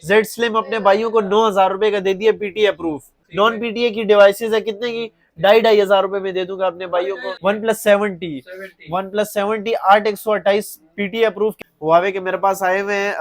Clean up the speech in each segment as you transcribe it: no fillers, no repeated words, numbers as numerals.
Z slim अपने भाइयों को 9,000 रुपए का दे दिया, पीटी अप्रूव। नॉन पीटीए की डिवाइसेज है कितने की, 2,500 में दे दूंगा अपने भाइयों को। One plus 70 8/128 PT approve. Huawei के मेरे पास आए हुए हैं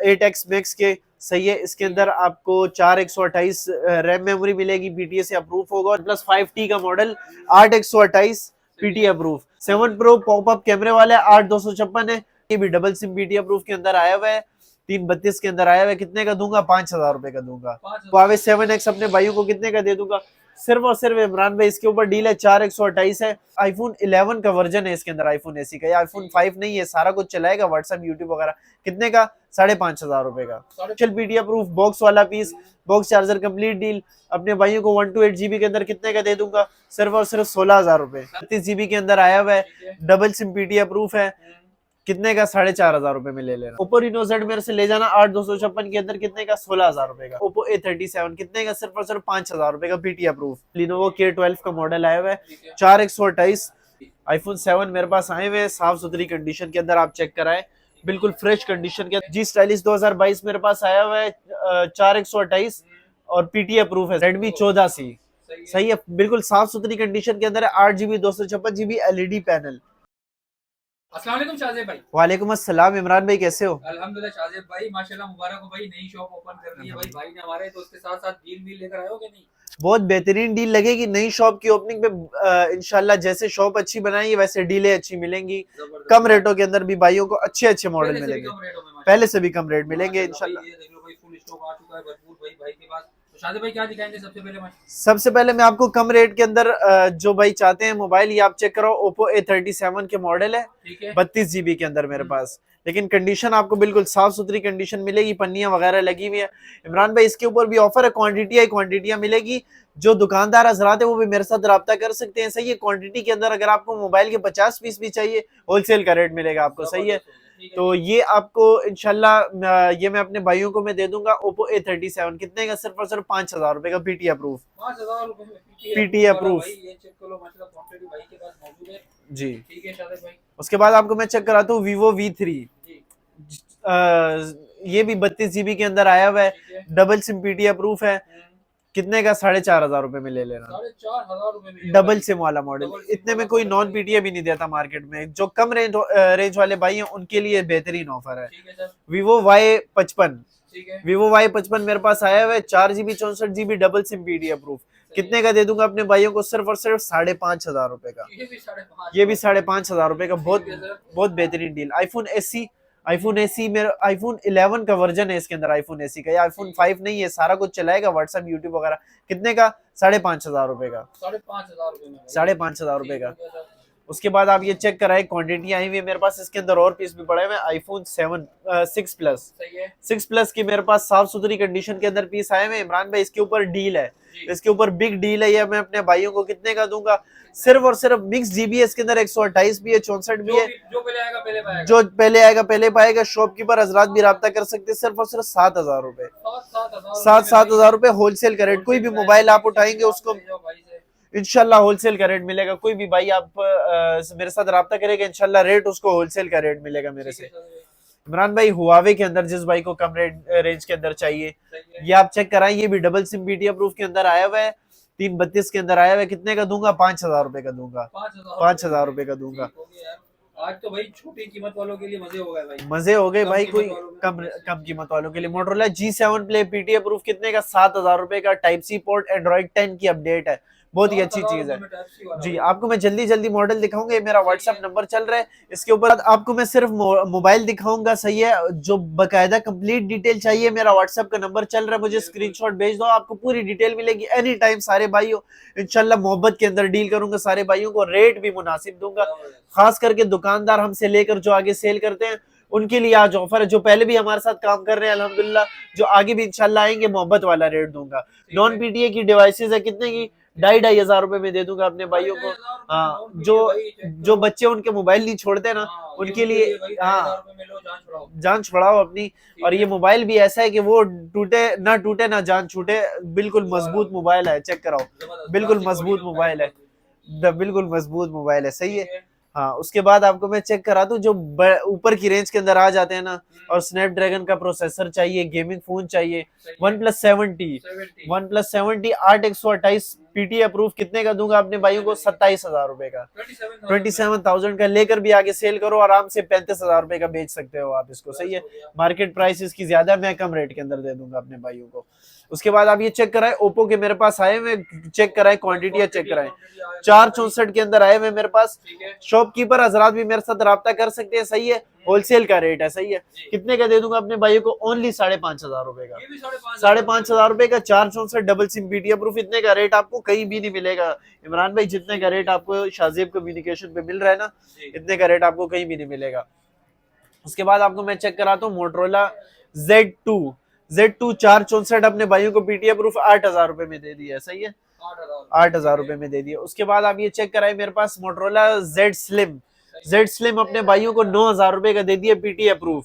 8X मैक्स के, सही है। इसके अंदर आपको 4/128 रैम मेमोरी मिलेगी, पीटीए से अप्रूव होगा। +5T का model 8/128 PT approve. 7 pro popup कैमरे वाले 8/256 है, ये भी डबल सिम पीटी अप्रूव के अंदर आया हुआ है। 332 के अंदर आया हुआ है, कितने का दूंगा, 5,000 रुपए का दूंगा। हुआवे 7X अपने भाइयों को कितने का दे दूंगा, सिर्फ और सिर्फ इमरान भाई इसके ऊपर डील है 4/128 है। आईफोन 11 का वर्जन है इसके अंदर, आईफोन एसी का, आईफोन 5 नहीं है, सारा कुछ चलाएगा व्हाट्सएप यूट्यूब वगैरह। कितने का, 5,500 का। पीडीएफ प्रूफ बॉक्स वाला piece, box charger complete deal अपने भाइयों को 128 GB के अंदर कितने का दे दूंगा, सिर्फ और सिर्फ 16,000 रुपए। 32 GB के अंदर आया हुआ है, डबल सिम पीडीएफ प्रूफ है, कितने का, 4,500 में ले लेना। ओप्पो Reno Z मेरे से ले जाना 8/256 के अंदर, कितने का, 16,000 का। ओप्पो A37 कितने का, सिर्फ और सिर्फ 5,000 का पीटी अप्रूव। Lenovo K12 का मॉडल आया हुआ है 4/128। आईफोन 7 मेरे पास आए हुए हैं साफ सुथरी कंडीशन के अंदर, आप चेक कराएं, बिल्कुल फ्रेश कंडीशन के। जी स्टाइलिश 2022 मेरे पास आया हुआ है 4/128 और पीटी अप्रूव है। Redmi 14C सही है, बिल्कुल साफ सुथरी कंडीशन के अंदर है। 8GB 256GB LED panel. अस्सलाम वालेकुम शाहजेब भाई। वालेकुम अस्सलाम इमरान भाई, कैसे हो? अल्हम्दुलिल्लाह शाहजेब भाई, माशाल्लाह मुबारक हो भाई, नई शॉप ओपन कर दी है भाई ने हमारे, तो उसके साथ साथ डील भी लेकर आए हो कि नहीं? बहुत बेहतरीन डील लगेगी नई शॉप की ओपनिंग पे। इंशाल्लाह जैसे शॉप अच्छी बनाएंगे वैसे डीलें अच्छी मिलेंगी, कम रेटों के अंदर भी भाइयों को अच्छे अच्छे मॉडल मिलेंगे, पहले से भी कम रेट मिलेंगे इंशाल्लाह। ये देख लो भाई, फुल स्टॉक आ चुका है भरपूर भाई के पास। तो शाहजेब भाई क्या दिखाएंगे सबसे पहले भाई? सबसे पहले मैं आपको कम रेट के अंदर जो भाई चाहते हैं मोबाइल, ये आप चेक करो, ओप्पो A37 के मॉडल है, 32 GB के अंदर मेरे पास, लेकिन कंडीशन आपको बिल्कुल साफ सुथरी कंडीशन मिलेगी, पन्नियां वगैरह लगी हुई है। इमरान भाई इसके ऊपर भी ऑफर है, क्वांटिटियां मिलेगी। जो दुकानदार हजरात है वो भी मेरे साथ रब्ता कर सकते हैं, सही है। क्वांटिटी के अंदर अगर आपको मोबाइल के 50 पीस भी चाहिए, होलसेल का रेट मिलेगा आपको, सही है। तो ये आपको इंशाल्लाह ये मैं अपने भाइयों को मैं दे दूंगा। ओप्पो A37 कितने का, सिर्फ और सिर्फ 5,000 का पीटी अप्रूव। 5,000 पीटी अप्रूव जी। ठीक है शाहजेब भाई। उसके बाद आपको मैं चेक कराता हूँ Vivo V3, ये भी 32 GB के अंदर आया हुआ है, डबल सिम पीटी अप्रूव है, कितने का, 4,500 में ले लेना। 4,500 डबल सिम वाला मॉडल, इतने में कोई नॉन पीटीए भी नहीं देता मार्केट में। जो कम रेंज वाले भाई हैं उनके लिए बेहतरीन ऑफर है। Vivo Y55, Vivo Y55 मेरे पास आया हुआ है 4GB 64GB double SIM PT approve, कितने का दे दूंगा अपने भाइयों को, सिर्फ और सिर्फ 5,500 का। ये भी 5,500 का, बहुत बहुत बेहतरीन डील। आईफोन एसी मेरा आईफोन 11 का वर्जन है इसके अंदर, आईफोन एसी का, आईफोन 5 नहीं है, सारा कुछ चलाएगा व्हाट्सएप यूट्यूब वगैरह। कितने का, 5,500 का। 5,500 का। उसके बाद आप ये चेक कराए, क्वांटिटी आई हुई है मेरे पास, इसके अंदर और पीस भी पड़े हुए हैं। आईफोन 6 प्लस की मेरे पास साफ सुथरी कंडीशन के अंदर पीस आए हुए। इमरान भाई इसके ऊपर डील है, इसके ऊपर बिग डील है, ये मैं अपने भाइयों को कितने का दूंगा, सिर्फ और सिर्फ मिक्स जीबी है इसके अंदर, 128 भी है, 64 भी है, जो पहले आएगा पहले पाएगा। शॉपकीपर हजरात भी रब्ता कर सकते हैं, सिर्फ और सिर्फ 7,000 रुपए, 7,000 रुपए होलसेल का रेट। कोई भी मोबाइल आप उठाएंगे उसको इंशाल्लाह होलसेल का रेट मिलेगा। कोई भी भाई आप मेरे साथ रब्ता करेगा, इंशाल्लाह रेट उसको होलसेल का रेट मिलेगा मेरे से। इमरान भाई हुआवे के अंदर जिस भाई को कम रेंज के अंदर चाहिए, ये आप चेक कराएं, ये भी डबल सिम पीटी अप्रूव के अंदर आया हुआ है, 332 के अंदर आया हुआ है, कितने का दूंगा, 5,000 का दूंगा, 5,000 का दूंगा। आज तो भाई छोटी कीमत वालों के लिए मजे हो गए भाई, मजे हो गए भाई, कोई कम कीमत वालों के लिए। Motorola G7 play PT approve कितने का, 7,000 का। टाइप सी पोर्ट, एंड्रॉइड 10 की अपडेट है, बहुत ही अच्छी चीज है जी। आपको मैं जल्दी जल्दी मॉडल दिखाऊंगा, मेरा व्हाट्सएप नंबर चल रहा है, इसके ऊपर आपको मैं सिर्फ मोबाइल दिखाऊंगा, सही है। जो बकायदा कंप्लीट डिटेल चाहिए, मेरा व्हाट्सएप का नंबर चल रहा है, मुझे स्क्रीनशॉट भेज दो, आपको पूरी डिटेल मिलेगी एनी टाइम। सारे भाइयों इंशाल्लाह मोहब्बत के अंदर डील करूंगा, सारे भाइयों को रेट भी मुनासिब दूंगा, खास करके दुकानदार हमसे लेकर जो आगे सेल करते हैं उनके लिए आज ऑफर है। जो पहले भी हमारे साथ काम कर रहे हैं अल्हम्दुलिल्लाह, जो आगे भी इंशाल्लाह आएंगे, मोहब्बत वाला रेट दूंगा। नॉन पीटीए की डिवाइसेज है कितने की, 2,500 में दे दूंगा अपने भाइयों को। हाँ, जो बच्चे उनके मोबाइल नहीं छोड़ते ना, उनके लिए हाँ, जान छुड़ाओ अपनी। और ये मोबाइल भी ऐसा है कि वो टूटे ना जान छूटे, बिल्कुल मजबूत मोबाइल है, चेक कराओ, बिल्कुल मजबूत मोबाइल है, बिल्कुल मजबूत मोबाइल है, सही है। हाँ, उसके बाद आपको मैं चेक करा दूं, जो ऊपर की रेंज के अंदर आ जाते हैं ना, और स्नैपड्रैगन का प्रोसेसर चाहिए, गेमिंग फोन चाहिए, वन प्लस 70 8/128 पीटी अप्रूव, कितने का दूंगा अपने भाइयों को? 27,000 रुपए का, 27,000 का लेकर भी आगे सेल करो आराम से, 35,000 रुपए का बेच सकते हो आप इसको। सही है, मार्केट प्राइस इसकी ज्यादा, मैं कम रेट के अंदर दे दूंगा अपने भाइयों को। उसके बाद आप ये चेक कराए, ओप्पो के मेरे पास आए हुए, चेक कराए क्वांटिटी, चेक कराए 464 के अंदर आए हुए मेरे पास। शॉपकीपर हजरात भी मेरे साथ राब्ता कर सकते हैं। सही है, होलसेल का रेट है। सही है, कितने का दे दूंगा अपने भाइयों को? ओनली 5,500 रुपए का, 5,500 रुपए का 464 डबल सिम पीटीए प्रूफ। इतने का रेट आपको कहीं भी नहीं मिलेगा इमरान भाई, जितने का रेट आपको शाहजेब कम्युनिकेशन पे मिल रहा है ना, इतने का रेट आपको कहीं भी नहीं मिलेगा। उसके बाद आपको मैं चेक कराता हूँ मोटरोला Z2 464 अपने भाइयों को पीटीए प्रूफ 8,000 रुपए में दे दिया। सही है, 8,000 रुपए में दे दिया। उसके बाद आप ये चेक कराए मेरे पास मोटरोला जेड स्लिम अपने भाइयों को 9,000 रुपए का दे दिया पीटी अप्रूव,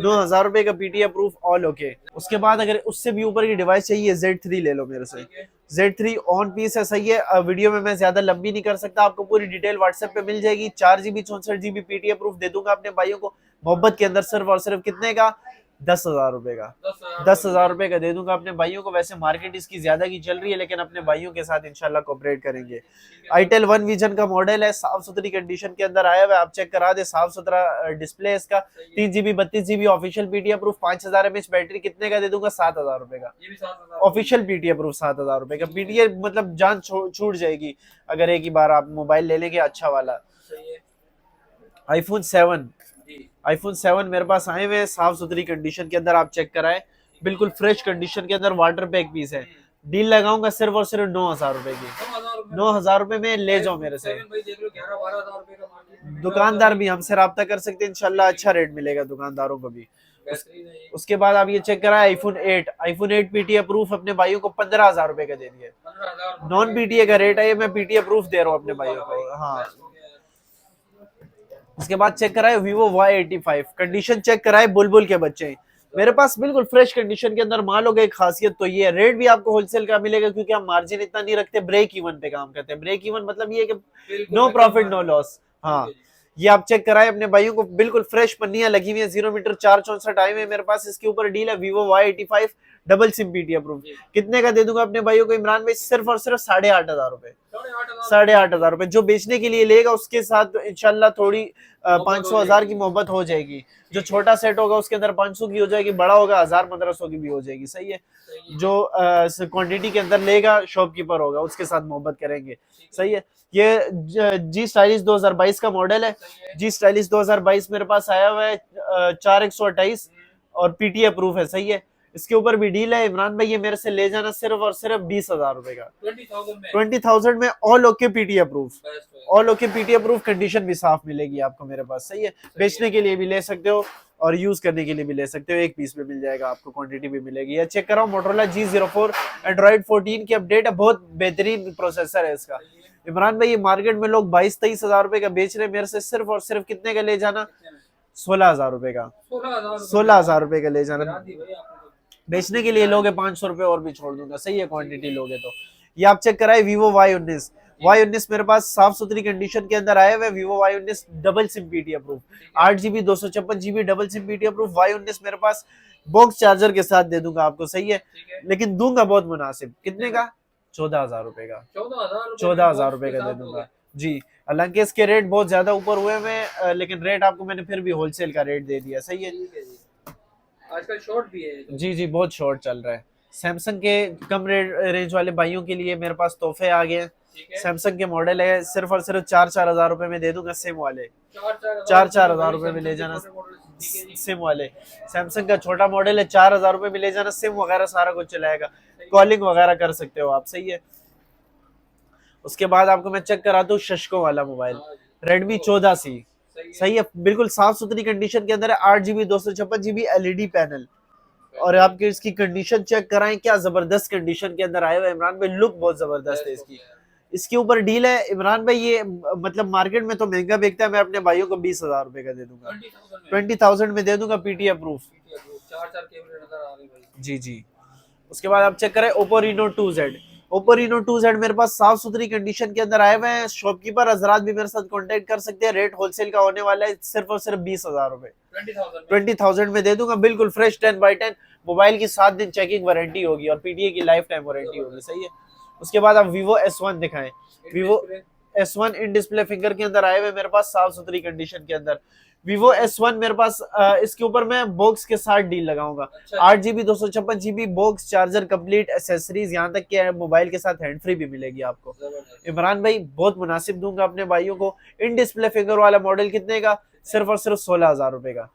9,000 रुपए का पीटी अप्रूव ऑल ओके। उसके बाद अगर उससे भी ऊपर की डिवाइस चाहिए, Z3 ले लो मेरे से, Z3 ऑन पीस है। सही है, वीडियो में मैं ज्यादा लंबी नहीं कर सकता, आपको पूरी डिटेल व्हाट्सएप पे मिल जाएगी। 4GB 64GB पीटी अप्रूव दे दूंगा अपने भाइयों को मोहब्बत के अंदर, सिर्फ और सिर्फ कितने का? 10,000 रुपए का, 10,000 रुपए का दे दूंगा अपने भाइयों को। वैसे मार्केट इसकी ज्यादा की चल रही है, लेकिन अपने भाइयों के साथ इंशाल्लाह कोऑपरेट करेंगे। आईटेल वन विजन का मॉडल है, साफ सुथरी कंडीशन के अंदर आया हुआ है, आप चेक करा दे, साफ सुथरा डिस्प्ले है इसका। 3GB 32GB official PT approve, 5000 mAh battery, कितने का दे दूंगा? 7,000 रुपए का, ऑफिशियल पीटी अप्रूव 7,000 रुपए का। पीटीए मतलब जान छूट जाएगी अगर एक ही बार आप मोबाइल ले लेंगे अच्छा वाला। आईफोन 7 मेरे पास आए हुए हैं, साफ सुथरी कंडीशन के अंदर, आप चेक कराएं, बिल्कुल फ्रेश कंडीशन के अंदर, वाटर पैक पीस है। डील लगाऊंगा सिर्फ और सिर्फ 9,000 रुपए की, 9,000 रुपए में ले जाओ मेरे से। दुकानदार भी हमसे राब्ता कर सकते हैं इंशाल्लाह, अच्छा रेट मिलेगा दुकानदारों को भी। उसके बाद आप ये चेक करा आईफोन 8 पीटी अप्रूफ अपने भाइयों को 15,000 रुपए का दे दिया। नॉन पीटीए का रेट है ये, मैं पीटी अप्रूफ दे रहा हूँ अपने भाइयों को। हाँ, उसके बाद चेक कराए Vivo Y85, कंडीशन चेक कराए, बुलबुल के बच्चे मेरे पास बिल्कुल फ्रेश कंडीशन के अंदर माल हो गए। खासियत तो ये है, रेट भी आपको होलसेल का मिलेगा, क्योंकि हम मार्जिन इतना नहीं रखते, ब्रेक इवन पे काम करते हैं। ब्रेक इवन मतलब ये कि नो प्रॉफिट नो लॉस। हाँ, ये आप चेक कराए अपने भाइयों को, बिल्कुल फ्रेश पन्नियां लगी हुई है, 0 मीटर 464 आए हुए मेरे पास। इसके ऊपर डील है Vivo Y85 double SIM PT approve, कितने का दे दूंगा अपने भाइयों को इमरान भाई? सिर्फ और सिर्फ 8,500 रुपए, 8,500 रुपए। जो बेचने के लिए लेगा उसके साथ इंशाल्लाह थोड़ी 500-1000 की मोहब्बत हो जाएगी। जो छोटा सेट होगा उसके अंदर 500 की हो जाएगी, बड़ा होगा 1000-1500 की भी हो जाएगी। सही है, जो क्वांटिटी के अंदर लेगा शॉपकीपर होगा, उसके साथ मोहब्बत करेंगे। सही है, ये जी स्टाइलिश 2022 का मॉडल है। जी स्टाइलिश 2022 मेरे पास आया हुआ है 4/128 और पीटी अप्रूव है। सही है, इसके ऊपर भी डील है इमरान भाई, ये मेरे से ले जाना सिर्फ और सिर्फ 20,000 रुपए का, 20,000 में all okay PT approve, all okay PT approve, condition भी साफ मिलेगी आपको मेरे पास। सही है, बेचने के लिए भी ले सकते हो और यूज करने के लिए भी ले सकते हो, एक पीस में मिल जाएगा आपको, क्वांटिटी भी मिलेगी। या चेक कराओ मोटरोला G04 एंड्रॉइड 14 की अपडेट है, बहुत बेहतरीन प्रोसेसर है इसका इमरान भाई। ये मार्केट में लोग 22-23,000 रुपए का बेच रहे हैं, मेरे से सिर्फ और सिर्फ कितने का ले जाना? 16,000 रुपए का, 16,000 रुपए का ले जाना। बेचने के लिए लोगे 500 रुपए और भी छोड़ दूंगा। सही है, क्वांटिटी लोगे तो। ये आप चेक कराए Vivo Y19 मेरे पास साफ सुथरी कंडीशन के अंदर आए हुए। Vivo Y19 double SIM PT approve, 8GB 256GB double SIM PT approve. Y19 मेरे पास बॉक्स चार्जर के साथ दे दूंगा आपको। सही है, लेकिन दूंगा बहुत मुनासिब, कितने का? 14,000 रुपए का, 14,000 रुपए का दे दूंगा जी। हालांकि इसके रेट बहुत ज्यादा ऊपर हुए हैं, लेकिन रेट आपको मैंने फिर भी होलसेल का रेट दे दिया। सही है, आजकल शॉर्ट भी है जी जी, बहुत शॉर्ट चल रहा है। सैमसंग के कम रेंज वाले भाइयों के लिए मेरे पास तोहफे आ गए। सैमसंग के मॉडल है, सिर्फ और सिर्फ 4,000 रुपए में दे दूंगा सिम वाले, 4,000 रुपए में ले जाना सिम वाले। सैमसंग का छोटा मॉडल है, 4,000 रुपए में ले जाना, सिम वगैरह सारा कुछ चलाएगा, कॉलिंग वगैरह कर सकते हो आप। सही है, उसके बाद आपको मैं चेक कराता हूँ शशकों वाला मोबाइल, Redmi 14C। सही है, बिल्कुल साफ सुथरी कंडीशन के अंदर है, 8GB 256GB LED पैनल, और आपके इसकी कंडीशन चेक कराएं, क्या जबरदस्त कंडीशन के अंदर आए हुए इमरान भाई, लुक बहुत जबरदस्त है इसकी। इसके ऊपर डील है इमरान भाई, ये मतलब मार्केट में तो महंगा बिकता है, मैं अपने भाइयों को 20,000 रुपए का दे दूंगा, 20,000 में दे दूंगा पीटी अप्रूफ। जी जी। उसके बाद आप चेक करें Oppo Reno 2Z, Oppo Reno 2Z मेरे पास साफ सुथरी कंडीशन के अंदर आए हुए हैं। शॉपकीपर हजरात भी मेरे साथ कांटेक्ट कर सकते हैं। रेट होलसेल का होने वाला है सिर्फ और सिर्फ 20,000 रुपए, 20,000 में दे दूंगा बिल्कुल फ्रेश 10/10। मोबाइल की 7 दिन चेकिंग वारंटी होगी और पीटीए की लाइफ टाइम वारंटी होगी, सही है। उसके बाद आप Vivo S1 दिखाएं। Vivo S1 in display finger के अंदर आए हुए मेरे पास साफ सुथरी कंडीशन के अंदर। Vivo S1 मेरे पास इसके ऊपर मैं बॉक्स के साथ डील लगाऊंगा। 8GB 256GB box, charger complete, accessories, यहाँ तक कि मोबाइल के साथ हैंड फ्री भी मिलेगी आपको। इमरान भाई बहुत मुनासिब दूंगा अपने भाइयों को। इन डिस्प्ले फिंगर वाला मॉडल कितने का? सिर्फ और सिर्फ 16,000 रुपए का।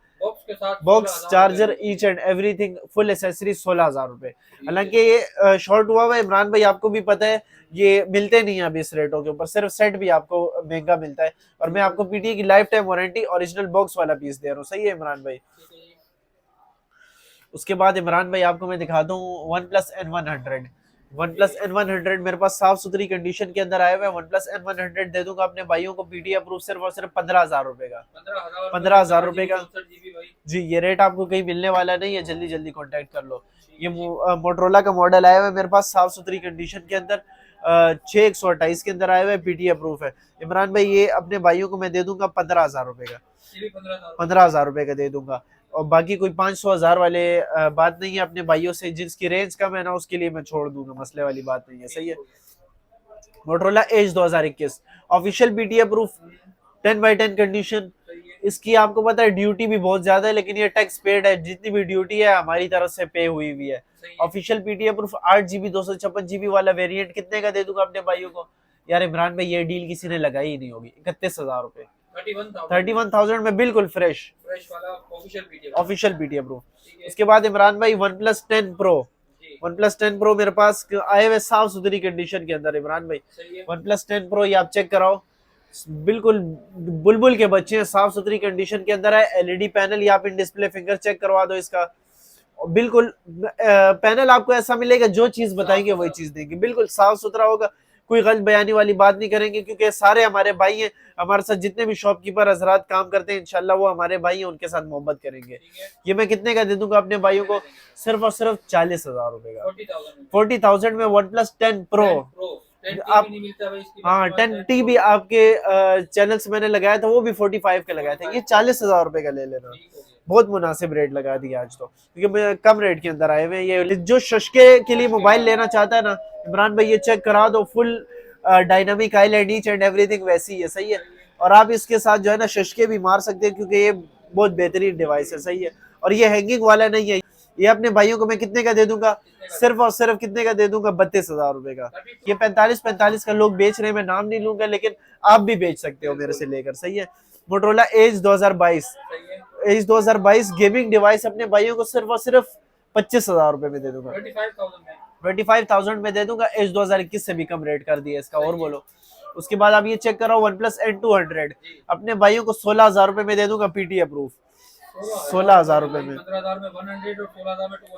Box, charger, each and everything, full accessory 16,000 रुपए। हालांकि ये शॉर्ट हुआ है इमरान भाई, आपको भी पता है ये मिलते नहीं है अभी इस रेटों के ऊपर। सिर्फ सेट भी आपको महंगा मिलता है और मैं आपको पीटीए की life time warranty original box वाला पीस दे रहा हूँ, सही है इमरान भाई। उसके बाद इमरान भाई आपको मैं दिखा दूं OnePlus N100। OnePlus N100 मेरे पास साफ सुथरी कंडीशन के अंदर आया हुआ है। OnePlus N100 दे दूंगा अपने भाइयों को पीटीए अप्रूव सिर्फ और सिर्फ 15,000 रुपए का। 15,000 रुपए का जी। ये रेट आपको कहीं मिलने वाला नहीं है, जल्दी जल्दी कॉन्टेक्ट कर लो। ये मोटरोला का मॉडल आया हुआ है मेरे पास साफ सुथरी कंडीशन के अंदर, 6128 के अंदर आया हुआ है, पीटीए अप्रूव है। इमरान भाई ये अपने भाइयों को मैं दे दूंगा 15,000 रुपए का, 15,000 रुपए का दे दूंगा। और बाकी कोई 500,000 वाले बात नहीं है, अपने भाइयों से जिसकी रेंज कम है ना उसके लिए मैं छोड़ दूंगा, मसले वाली बात नहीं है, सही है। Motorola Edge 2021 official PTA approve 10/10 condition. इसकी आपको पता है ड्यूटी भी बहुत ज्यादा है, लेकिन ये टैक्स पेड है, जितनी भी ड्यूटी है हमारी तरफ से पे हुई हुई है। Official PTA proof 8GB 256GB वाला वेरिएंट कितने का दे दूंगा अपने भाइयों को? यार इमरान भाई ये डील किसी ने लगाई ही नहीं होगी। 31,000 रुपए, 31,000 में बिल्कुल फ्रेश वाला ऑफिशियल पीटीए प्रूफ। उसके बाद इमरान भाई OnePlus 10 Pro, OnePlus 10 Pro मेरे पास आए हुए साफ सुथरी कंडीशन के अंदर। इमरान भाई OnePlus 10 Pro ये आप चेक कराओ, बिल्कुल बुलबुल के बच्चे हैं, साफ सुथरी कंडीशन के अंदर है। एलईडी पैनल, या आप इन डिस्प्ले फिंगर चेक करवा दो इसका, बिल्कुल पैनल आपको ऐसा मिलेगा जो चीज बताएंगे वही चीज देंगे, बिल्कुल साफ सुथरा होगा। कोई गलत बयानी वाली बात नहीं करेंगे, क्योंकि सारे हमारे भाई हैं। हमारे साथ जितने भी शॉपकीपर हजरात काम करते हैं इंशाल्लाह वो हमारे भाई हैं, उनके साथ मोहब्बत करेंगे। ये मैं कितने का दे दूंगा अपने भाइयों को? सिर्फ और सिर्फ 40,000 रुपए का, 40,000 में OnePlus 10 Pro। आप हाँ 10T भी आपके चैनल से मैंने लगाया था, वो भी 45 का लगाया था। ये 40,000 रुपए का ले लेना, बहुत मुनासिब रेट लगा दिया आज तो, क्योंकि कम रेट के अंदर आए हुए। ये जो शशके के लिए मोबाइल लेना चाहता है ना इमरान भाई, ये चेक करा दो, full dynamic Island each and everything वैसी है, सही है। और आप इसके साथ जो है ना शशके भी मार सकते हैं, क्योंकि ये बहुत बेहतरीन डिवाइस है, सही है। और ये हैंगिंग वाला नहीं है। ये अपने भाइयों को मैं कितने का दे दूंगा? सिर्फ और सिर्फ कितने का दे दूंगा? 32,000 रुपए का। ये 45 का लोग बेच रहे हैं, मैं नाम नहीं लूंगा, लेकिन आप भी बेच सकते हो मेरे से लेकर, सही है। मोटरोला एज 2022 गेमिंग डिवाइस अपने भाइयों को सिर्फ और सिर्फ 25,000 रुपए में दे दूंगा, 25,000 में दे दूंगा। एज 2021 से भी कम रेट कर दिया इसका, और बोलो। उसके बाद आप ये चेक करो OnePlus N200 अपने भाइयों को 16,000 रुपए में दे दूंगा, पीटी अप्रूव 16,000 रुपए में,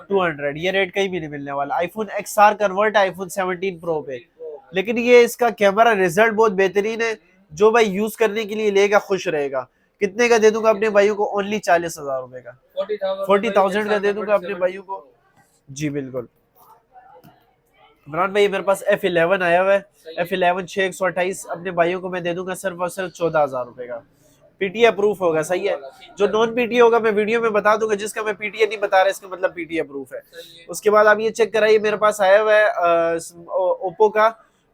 200। ये रेट कहीं भी नहीं मिलने वाला। आईफोन XR कन्वर्ट है iPhone 17 Pro पे, लेकिन ये इसका कैमरा रिजल्ट बहुत बेहतरीन है। जो भाई यूज करने के लिए लेगा खुश रहेगा। कितने का दे दूंगा अपने भाइयों को? ओनली 40,000 रुपए का, 40,000 का दे दूंगा अपने भाइयों को जी, बिल्कुल। इमरान भाई मेरे पास F11 आया हुआ है, F11 6128 अपने भाइयों को मैं दे दूंगा सिर्फ और सिर्फ 14,000 रुपए का। पीटीए अप्रूफ होगा, सही है। जो नॉन पीटीए होगा मैं वीडियो में बता दूंगा, जिसका मैं पीटीए नहीं बता रहा इसका मतलब पीटीए अप्रूफ है। उसके बाद आप ये चेक कराइए, मेरे पास आया हुआ है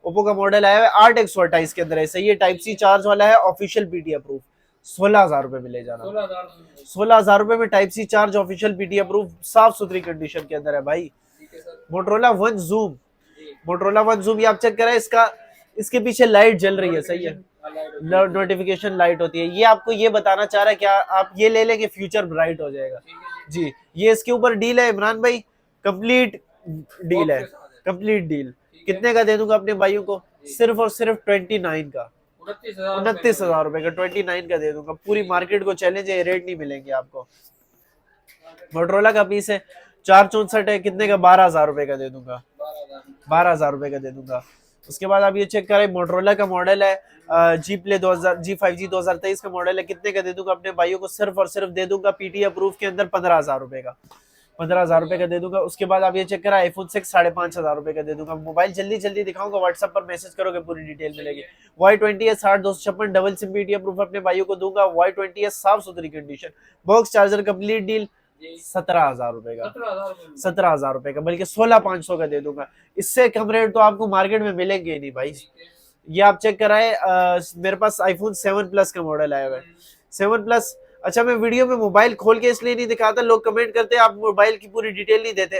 ओप्पो का मॉडल आया हुआ है 8128 के अंदर है, सही है। टाइप सी चार्ज वाला है, ऑफिशियल पीटीए अप्रूफ 16,000 रुपए में ले जाना। 16,000 रुपए में type C charge, official PTA approve, साफ सुथरी कंडीशन के अंदर है भाई। मोटरोला वन जूम ये आप चेक कराए, इसके पीछे लाइट जल रही है, सही है। नोटिफिकेशन लाइट होती है। ये आपको ये बताना चाह रहा है क्या आप ये ले लेंगे फ्यूचर ब्राइट हो जाएगा जी। ये इसके ऊपर डील है इमरान भाई, कंप्लीट डील है, कंप्लीट डील। कितने का दे दूंगा अपने भाइयों को? सिर्फ और सिर्फ 29 का, 29,000 रुपए का 29 का दे दूंगा। पूरी मार्केट को चैलेंज है, रेट नहीं मिलेंगे आपको। मोटरोला का पीस है 464 है, कितने का? 12,000 रुपए का दे दूंगा, 12,000 रुपए का दे दूंगा। उसके बाद आप ये चेक करें, मोटरोला का मॉडल है G5G 2023 का मॉडल है, कितने का दे दूंगा अपने भाइयों को? सिर्फ और सिर्फ दे दूंगा पीटी अप्रूव के अंदर 15,000 रुपए का। 15,000 रुपए का दे दूंगा। उसके बाद आप ये चेक करा iPhone 6 5,500 रुपए का दे दूंगा। मोबाइल जल्दी जल्दी दिखाऊंगा, व्हाट्सएप पर मैसेज करोगे पूरी डिटेल मिलेगी। Y20 60 double SIM PTA proof अपने भाइयों को दूंगा। Y20 साफ सुथरी condition, box charger complete deal, 17,000 रुपए का, 17,000 रुपए का, बल्कि 16,500 का दे दूंगा। इससे कम रेट तो आपको मार्केट में मिलेंगे नहीं भाई। ये आप चेक कराए, मेरे पास iPhone 7 प्लस का मॉडल आया हुआ है, 7 प्लस। अच्छा, मैं वीडियो में मोबाइल खोल के इसलिए नहीं दिखाता, लोग कमेंट करते हैं आप मोबाइल की पूरी डिटेल नहीं देते,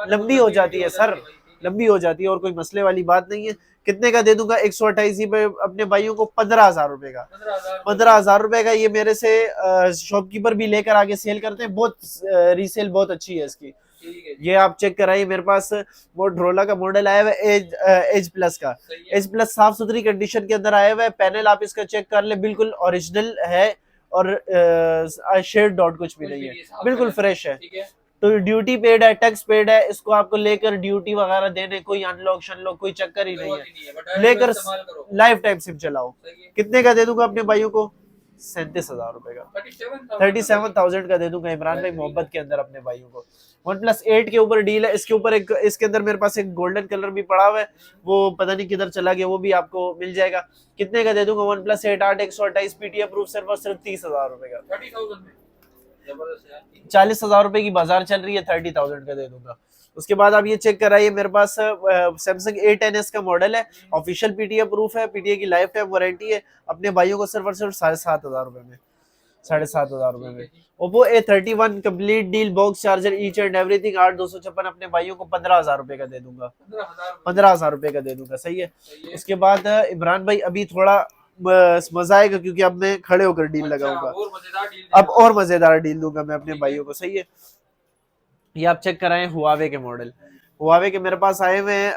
लंबी हो जाती है सर, लंबी हो जाती है, और कोई मसले वाली बात नहीं है। कितने का दे दूंगा? 128 GB अपने भाइयों को, 15,000 रुपए का, 15,000 रुपए का। ये मेरे से शॉपकीपर भी लेकर आगे सेल करते हैं, बहुत रीसेल बहुत अच्छी है इसकी। ये आप चेक कराइए, मेरे पास मोटरोला का मॉडल आया हुआ है, एज प्लस का, एज प्लस साफ सुथरी कंडीशन के अंदर आया हुआ है। पैनल आप इसका चेक कर ले, बिल्कुल ओरिजिनल है, और शेड डॉट कुछ भी नहीं है, बिल्कुल फ्रेश है। तो ड्यूटी पेड है, टैक्स पेड है, इसको आपको लेकर ड्यूटी वगैरह देने कोई अनलॉक शनलॉक कोई चक्कर ही नहीं है, लेकर लाइफ टाइम सिम चलाओ। कितने का दे दूंगा अपने भाइयों को? 37,000 रुपए का, 37,000 का दे दूंगा इमरान भाई, मोहब्बत के अंदर अपने भाइयों को। OnePlus 8 के ऊपर डील है, इसके ऊपर एक, इसके अंदर मेरे पास एक गोल्डन कलर भी पड़ा हुआ है, वो पता नहीं किधर चला गया, वो भी आपको मिल जाएगा। कितने का दे दूंगा? OnePlus 8 128 पीटीए प्रूफ, सिर्फ और सिर्फ 30,000 रुपए का, 40,000 रुपए की बाजार चल रही है, 30,000 का दे दूंगा। उसके बाद आप ये चेक कराइए, मेरे पास सैमसंग A10s का मॉडल है, ऑफिशियल पीटीए प्रूफ है, पीटीए की लाइफ टाइम वारंटी है, अपने भाइयों को सिर्फ और सिर्फ 7,500 रुपए में, 7,500 रुपए में। Oppo A31 complete deal, box charger each and everything, 8,256 अपने भाइयों को 15,000 रुपए का दे दूंगा, 15,000 रुपए का दे दूंगा, सही है। उसके बाद इमरान भाई अभी थोड़ा मजा आएगा, क्योंकि अब मैं खड़े होकर डील लगाऊंगा, अब और मजेदार डील दूंगा मैं अपने भाइयों को, सही है। ये आप चेक कराएं, हुआवे के मॉडल, हुआवे के मेरे पास आए हुए हैं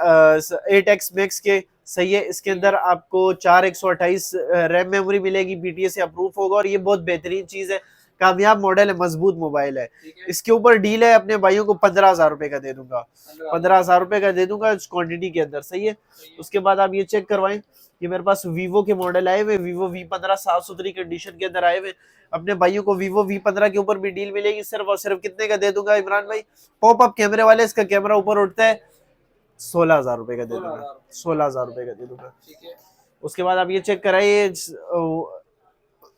8X Max के, सही है। इसके अंदर आपको 4 128 रैम मेमोरी मिलेगी, बीटीए से अप्रूव होगा, और ये बहुत बेहतरीन चीज है, कामयाब मॉडल है, मजबूत मोबाइल है। इसके ऊपर डील है, अपने भाइयों को 15,000 रुपए का दे दूंगा, 15,000 रुपए का दे दूंगा क्वांटिटी के अंदर, सही है। उसके बाद आप ये चेक करवाएं, ये मेरे पास वीवो के मॉडल आए हुए, वीवो V15 साफ सुथरी कंडीशन के अंदर आए हुए, अपने भाइयों को वीवो V15 के ऊपर भी डील मिलेगी, सिर्फ और सिर्फ कितने का दे दूंगा इमरान भाई? पॉप अप कैमरे वाले, इसका कैमरा ऊपर उठता है, 16,000 रुपए का दे दूंगा, 16,000 रुपए का दे दूंगा। उसके बाद आप ये चेक कराइए,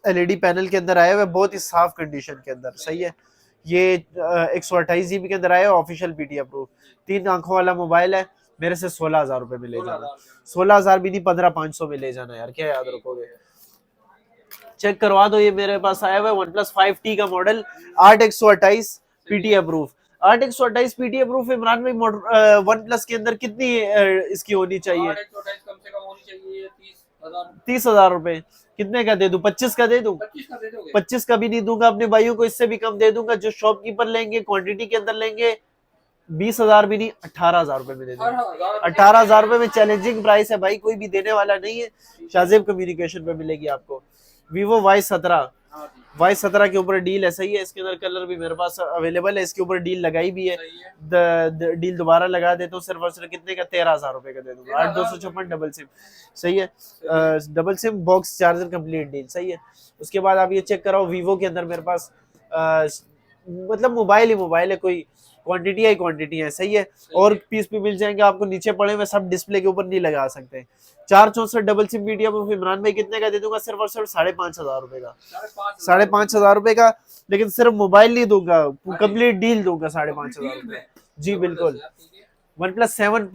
एलईडी पैनल के अंदर आया हुआ है, बहुत ही साफ कंडीशन के अंदर, सही है। ये 128 GB के अंदर आया है, ऑफिशियल पीटी अप्रूव, 3 आंखों वाला मोबाइल है, मेरे से 16,000 रुपए में ले जाना, 16,000 भी नहीं, 15,500 में ले जाना यार, क्या याद रखोगे? चेक करवा दो, ये मेरे पास आया हुआ है OnePlus 5T का model, 8 128 PT approve, 8 128 PT approve. Imran भाई OnePlus के अंदर कितनी इसकी होनी चाहिए? 30,000 रुपए। कितने का दे दूं? 25 का दे दूं? 25 का भी नहीं दूंगा अपने भाइयों को, इससे भी कम दे दूंगा। जो शॉपकीपर लेंगे, क्वांटिटी के अंदर लेंगे, 20,000 भी नहीं, 18,000 रुपए में दे दूंगा, 18,000 रुपए में। चैलेंजिंग प्राइस है भाई, कोई भी देने वाला नहीं है, शाज़ेब कम्युनिकेशन पे मिलेगी आपको। Vivo Y17 के ऊपर डील है, सही है। इसके अंदर कलर भी मेरे पास अवेलेबल है, इसके ऊपर डील लगाई भी है, डील दोबारा लगा दे तो सिर्फ और सिर्फ कितने का? 13,000 रुपए का दे दूंगा, 8 256 डबल सिम, सही है। Double SIM box charger complete deal, सही है। उसके बाद आप ये चेक कराओ, वीवो के अंदर मेरे पास मतलब मोबाइल ही मोबाइल है, कोई क्वांटिटी है, क्वांटिटी है, सही है। और पीस भी मिल जाएंगे आपको, नीचे पड़े हुए सब डिस्प्ले के ऊपर नहीं लगा सकते। 464 डबल सिम मीडियम इमरान भाई कितने का दे दूंगा? सिर्फ और सिर्फ 5,500 रुपए का, 5,500 रुपए का। लेकिन सिर्फ मोबाइल नहीं दूंगा, कंप्लीट डील दूंगा 5,500 रुपए। जी बिल्कुल। OnePlus 7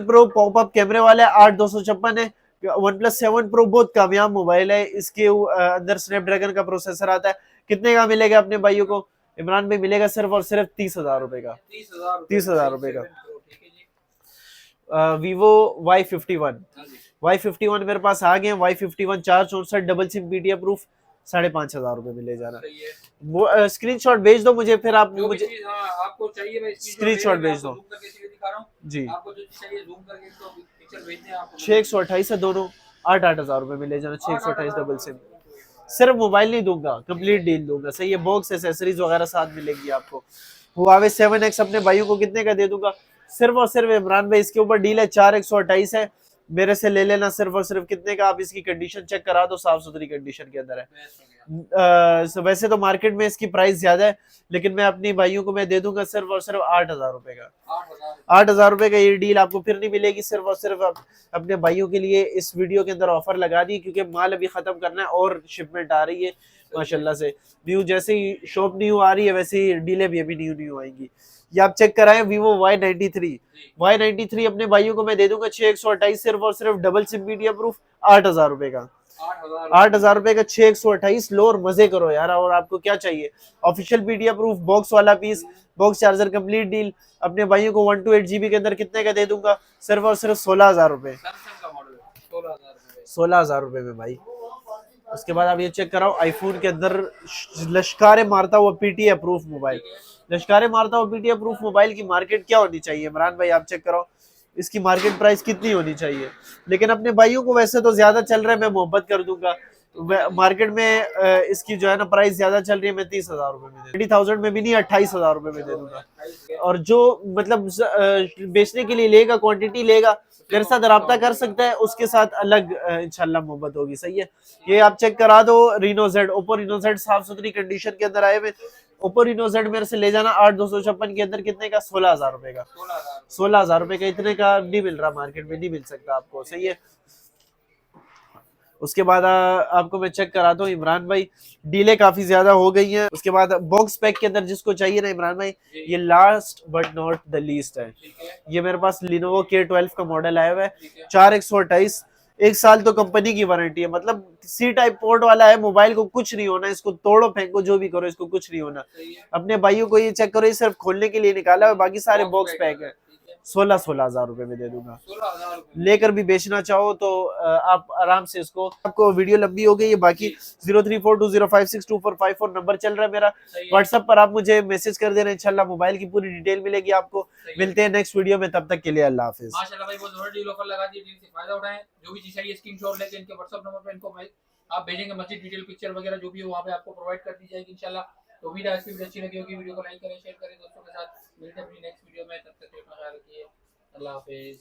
Pro पॉपअप कैमरे वाला है, 8 256 है। OnePlus 7 Pro बहुत कामयाब मोबाइल है, इसके अंदर स्नैपड्रैगन का प्रोसेसर आता है। कितने का मिलेगा अपने भाइयों को? इमरान भाई मिलेगा सिर्फ और सिर्फ 30,000 रुपए का, 30,000 रुपए का। Vivo Y51 मेरे पास आ गए। Y51 464 double SIM PTA proof, 5,500 रुपए में ले जाना। वो स्क्रीनशॉट भेज दो मुझे, फिर आप मुझे आपको चाहिए, मैं स्क्रीनशॉट भेज दो जी। आपको जो चाहिए जूम करके तो पिक्चर भेज दें आपको। 6 128 है दोनों, 8,000 रुपए में ले जाना। 6 128 डबल सिम, सिर्फ मोबाइल नहीं दूंगा, कंप्लीट डील दूंगा, सही है। बॉक्स एसेसरीज वगैरह साथ मिलेगी आपको। Huawei 7X अपने भाइयों को कितने का दे दूंगा? सिर्फ और सिर्फ इमरान भाई इसके ऊपर डील है, 4 128 है, मेरे से ले लेना सिर्फ और सिर्फ कितने का, आप इसकी कंडीशन चेक करा दो, साफ सुथरी कंडीशन के अंदर है। वैसे तो मार्केट में इसकी प्राइस ज्यादा है, लेकिन मैं अपने भाइयों को मैं दे दूंगा सिर्फ और सिर्फ 8,000 रुपए का। 8,000 रुपए का ये डील आपको फिर नहीं मिलेगी, सिर्फ और सिर्फ अपने भाइयों के लिए इस वीडियो के अंदर ऑफर लगा दी, क्योंकि माल अभी खत्म करना है और शिपमेंट आ रही है माशाल्लाह से। न्यू जैसे ही शॉप न्यू आ रही है वैसे ही डीलें भी अभी न्यू आएंगी। ये आप चेक कराएं, Vivo Y93 अपने भाइयों को मैं दे दूंगा 6/128 सिर्फ और सिर्फ डबल सिम मीडिया प्रूफ 8,000 रुपए का। 8,000 रुपए का 6/128 लो और मजे करो यार। और आपको क्या चाहिए, ऑफिशियल पीडीएफ प्रूफ, बॉक्स वाला piece, box charger complete deal अपने भाइयों को 128 GB के अंदर कितने का दे दूंगा, सिर्फ और सिर्फ 16,000 रुपए। 16,000 रुपए में भाई। उसके बाद आप ये चेक कराओ, आईफोन के अंदर लश्कारे मारता हुआ पीटी अप्रूफ मोबाइल। लश्कारे मारता हुआ पीटी अप्रूफ मोबाइल की मार्केट क्या होनी चाहिए इमरान भाई, आप चेक कराओ इसकी मार्केट प्राइस कितनी होनी चाहिए। लेकिन अपने भाइयों को वैसे तो ज्यादा चल रहा है, मैं मोहब्बत कर दूंगा। मार्केट में इसकी जो है ना प्राइस ज्यादा चल रही है, मैं 30,000 रुपए में 30,000 में भी नहीं 28,000 रुपए में दे दूंगा। और जो मतलब बेचने के लिए लेगा, क्वांटिटी लेगा, मेरे साथ राब्ता कर सकता है, उसके साथ अलग इंशाल्लाह मोहब्बत होगी। सही है। ये आप चेक करा दो Reno Z, Oppo Reno Z साफ सुथरी कंडीशन के अंदर आए हुए। ओप्पो Reno Z मेरे से ले जाना 8,256 के अंदर कितने का, 16,000 रुपए का। 16,000 रुपए का इतने का नहीं मिल रहा, मार्केट में नहीं मिल सकता आपको। सही है। उसके बाद आपको मैं चेक कराता हूँ इमरान भाई, डीले काफी ज्यादा हो गई हैं। उसके बाद बॉक्स पैक के अंदर जिसको चाहिए ना इमरान भाई, ये last but not the least है। ये मेरे पास Lenovo K12 का मॉडल आया हुआ है, 4/128, 1 साल तो कंपनी की वारंटी है। मतलब सी टाइप पोर्ट वाला है, मोबाइल को कुछ नहीं होना, इसको तोड़ो फेंको जो भी करो, इसको कुछ नहीं होना। अपने भाइयों को ये चेक करो, ये सिर्फ खोलने के लिए निकाला है, बाकी सारे बॉक्स पैक है। 16,000 रुपए में दे दूंगा। लेकर भी बेचना चाहो तो आप आराम से इसको। आपको वीडियो लंबी हो गई है, बाकी 0342056245 नंबर चल रहा है मेरा। व्हाट्सएप पर आप मुझे मैसेज कर देना, इंशाल्लाह मोबाइल की पूरी डिटेल मिलेगी आपको। मिलते हैं नेक्स्ट वीडियो में, तब तक के लिए अल्लाह हाफिज। माशाल्लाह भाई, बहुत जबरदस्त डील ऑफर लगा दी, डील से फायदा उठाएं। जो भी चीज चाहिए स्क्रीनशॉट लेके इनके व्हाट्सएप नंबर पे इनको आप भेजेंगे, मस्जिद डिटेल पिक्चर वगैरह जो भी है वहाँ पे आपको प्रोवाइड कर दी जाएगी इंशाल्लाह। तो उम्मीद है आज की वीडियो अच्छी लगी होगी। वीडियो को लाइक करें, शेयर करें दोस्तों के साथ। मिलते हैं अपनी नेक्स्ट वीडियो में, तब तक अपना ख्याल रखिए। अल्लाह हाफिज।